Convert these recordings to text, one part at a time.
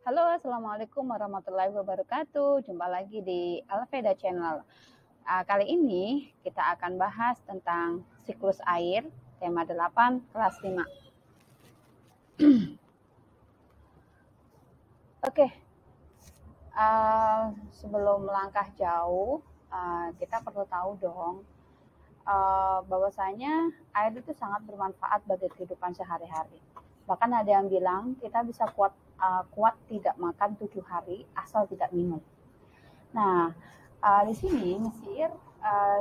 Halo, assalamualaikum warahmatullahi wabarakatuh. Jumpa lagi di Alveda Channel. Kali ini kita akan bahas tentang siklus air, tema 8, kelas 5. Oke, sebelum melangkah jauh, kita perlu tahu dong bahwasanya air itu sangat bermanfaat bagi kehidupan sehari-hari. Bahkan ada yang bilang kita bisa kuat tidak makan 7 hari asal tidak minum. Nah, di sini Mesir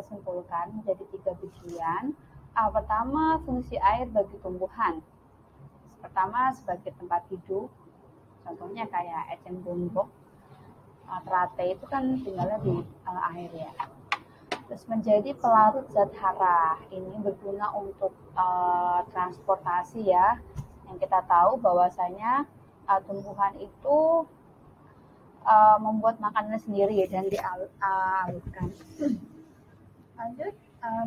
simpulkan menjadi 3 bagian. Pertama, fungsi air bagi tumbuhan. Pertama, sebagai tempat hidup. Contohnya kayak eceng gondok, teratai itu kan tinggalnya di air ya. Terus menjadi pelarut zat hara. Ini berguna untuk transportasi ya. Yang kita tahu bahwasanya tumbuhan itu membuat makanan sendiri dan dialirkan. Lanjut,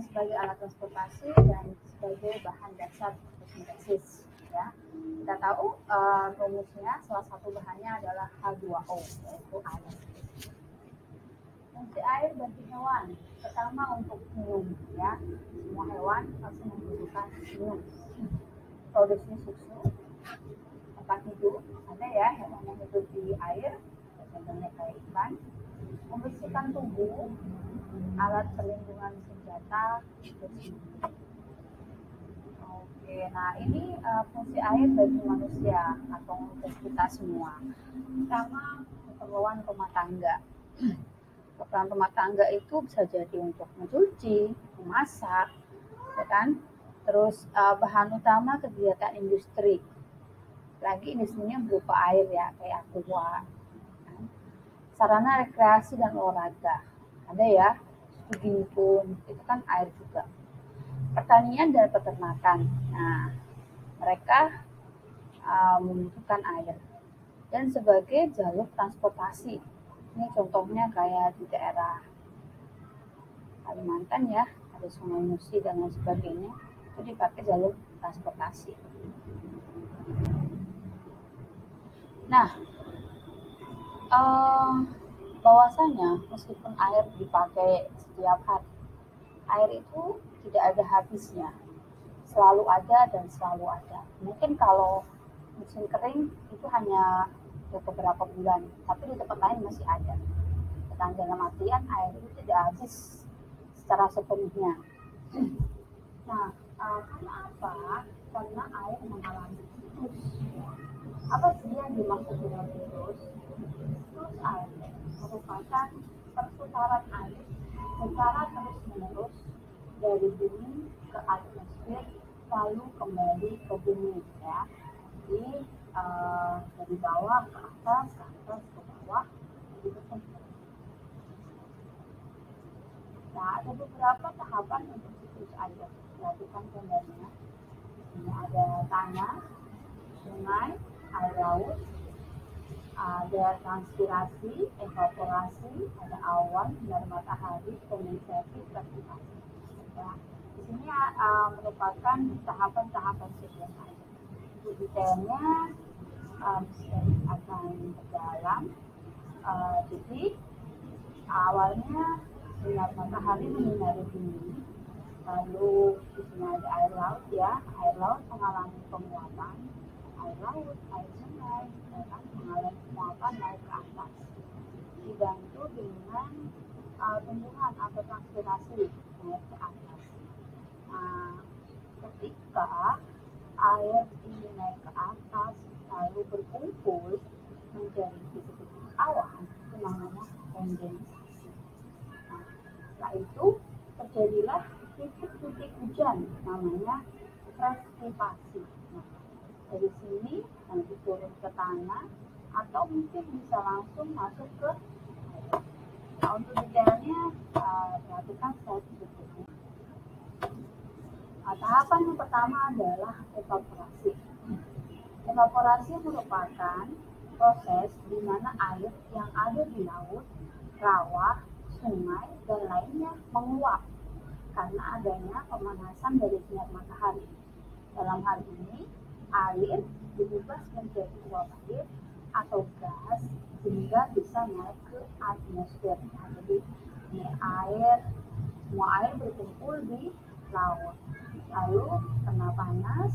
sebagai alat transportasi dan sebagai bahan dasar fotosintesis. Ya, kita tahu rumusnya salah satu bahannya adalah H2O, yaitu air. Fungsi air bagi hewan, pertama untuk minum, ya. Semua hewan pasti membutuhkan minum. Produksi susu, tempat hidup, ada ya hewan yang hidup di air, contohnya kayak ikan. Membersihkan tubuh, alat perlindungan senjata, bersih. Oke, nah ini fungsi air bagi manusia atau untuk kita semua. Pertama, keperluan rumah tangga. Keperluan rumah tangga itu bisa jadi untuk mencuci, memasak, ya kan? Terus bahan utama kegiatan industri. Lagi industrinya berupa air ya, kayak aqua. Kan? Sarana rekreasi dan olahraga. Ada ya, swimming pool, itu kan air juga. Pertanian dan peternakan. Nah, mereka membutuhkan air. Dan sebagai jalur transportasi. Ini contohnya kayak di daerah Kalimantan ya, ada Sungai Musi dan lain sebagainya. Itu dipakai jalur transportasi. Nah, bahwasanya meskipun air dipakai setiap hari, air itu tidak ada habisnya, selalu ada dan selalu ada. Mungkin kalau musim kering itu hanya beberapa bulan, tapi di tempat lain masih ada. Dan dalam artian air itu tidak habis secara sepenuhnya. Nah, karena apa? Karena air mengalami siklus. Apa sih yang dimaksud dengan siklus? Siklus air merupakan perputaran air secara terus-menerus dari bumi ke atmosfer lalu kembali ke bumi ya. Jadi dari bawah ke atas ke bawah begitu saja. Nah, ada beberapa tahapan untuk siklus air. Perhatikan gambarnya. Ini ada tanah, sungai, air laut, ada transpirasi, evaporasi, ada awan, sinar matahari, kondensasi, precipitation. Ya. Di sini merupakan tahapan-tahapan siklus air. Untuk detailnya akan berdalam. Jadi awalnya sinar matahari menyinari bumi, lalu di sini ada air laut ya, air laut mengalami penguapan, air laut, air sungai, mengalami penguapan naik ke atas, dibantu dengan tumbuhan atau transpirasi naik ke atas. Nah, ketika air ini naik ke atas lalu berkumpul menjadi titik-titik awan, itu namanya kondensasi. Nah, setelah itu terjadilah titik-titik hujan, namanya presipitasi. Nah, dari sini nanti turun ke tanah atau mungkin bisa langsung masuk ke air. Nah, untuk detailnya perhatikan slide berikutnya. Tahapan yang pertama adalah evaporasi. Evaporasi merupakan proses di mana air yang ada di laut, rawa, sungai, dan lainnya menguap karena adanya pemanasan dari sinar matahari. Dalam hal ini, air diubah menjadi uap air atau gas sehingga bisa naik ke atmosfer. Nah, jadi ini air, semua air berkumpul di laut, lalu kena panas,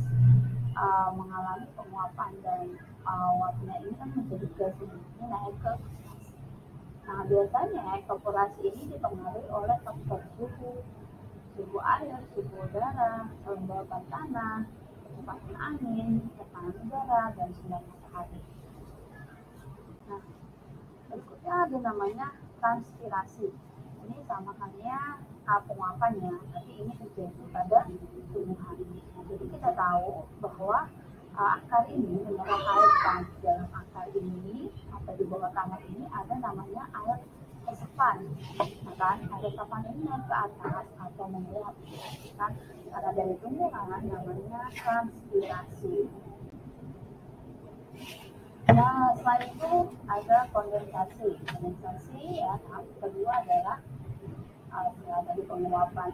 mengalami penguapan dan uapnya ini kan menjadi gas ini naik ke atas. Nah, biasanya evaporasi ini dipengaruhi oleh faktor suhu air, suhu udara, kelembapan tanah, kecepatan angin, tekanan udara, dan sinar matahari. Nah, berikutnya ada namanya transpirasi. Ini sama halnya penguapan ya, tapi ini terjadi pada tumbuhan. Nah, jadi kita tahu bahwa akar ini, mineral air yang di dalam akar ini atau di bawah tanah ini ada namanya air resapan. Nah, kan air resapan ini naik ke atas atau menguap, kan karena dari tumbuhan namanya transpirasi. Nah, selain itu ada kondensasi. Kondensasi ya, tahap kedua adalah dari penguapan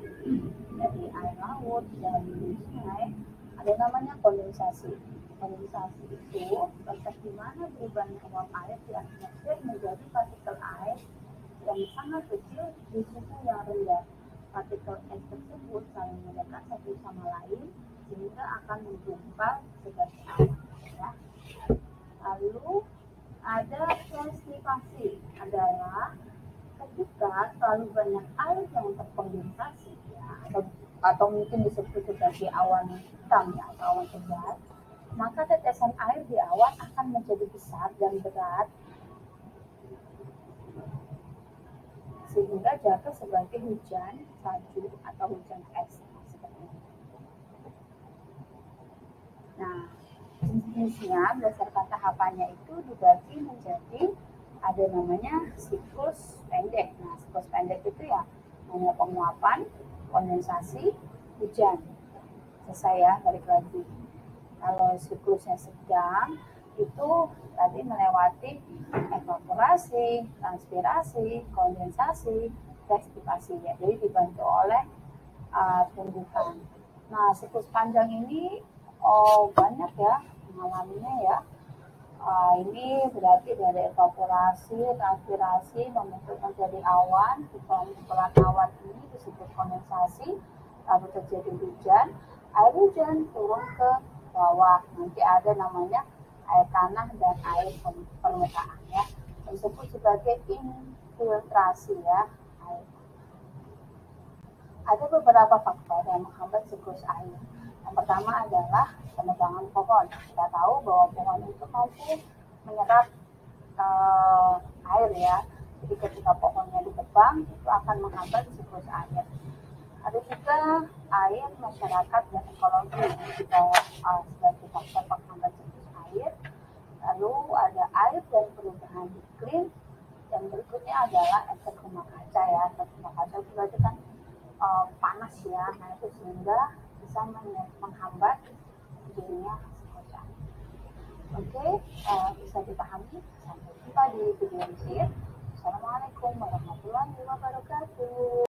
dari air laut dan sungai, ada namanya kondensasi. Kondensasi itu proses di mana berubahnya uap air di atmosfer menjadi partikel air yang sangat kecil di suhu yang rendah. Partikel es tersebut saling mendekat satu sama lain sehingga akan menggumpal sebagai awan. Ya. Lalu ada precipitation adalah ketika terlalu banyak air yang terkondensasi ya, atau mungkin disebut sebagai awan hitam ya, atau awan tebal, maka tetesan air di awan akan menjadi besar dan berat sehingga jatuh sebagai hujan salju atau hujan es seperti itu. Nah, jenisnya berdasarkan tahapannya itu dibagi menjadi ada namanya siklus pendek. Nah, siklus pendek itu ya hanya penguapan, kondensasi, hujan. Selesai ya, balik lagi. Kalau siklusnya sedang itu tadi melewati evaporasi, transpirasi, kondensasi, precipitation ya. Jadi dibantu oleh tumbuhan. Nah, siklus panjang ini banyak ya mengalaminya ya. Ini berarti dari evaporasi, transpirasi membentuk menjadi awan. Kumpulan awan ini disebut kondensasi, lalu terjadi hujan. Air hujan turun ke bawah, nanti ada namanya air tanah dan air permukaan ya, disebut sebagai infiltrasi ya. Ada beberapa faktor yang menghambat siklus air. Yang pertama adalah penebangan pohon. Kita tahu bahwa pohon itu mampu menyerap air ya. Jadi ketika pohonnya ditebang itu akan menghambat siklus air. Ada juga air, masyarakat, dan ekologi. Kita sebagai faktor penghambat siklus air. Lalu ada air dan perubahan iklim. Dan berikutnya adalah efek rumah kaca ya. Efek rumah kaca itu berarti kan panas ya. Nah itu sehingga bisa menghambat terjadinya siklus air. Oke, bisa dipahami. Sampai jumpa di video berikutnya. Assalamualaikum warahmatullahi wabarakatuh.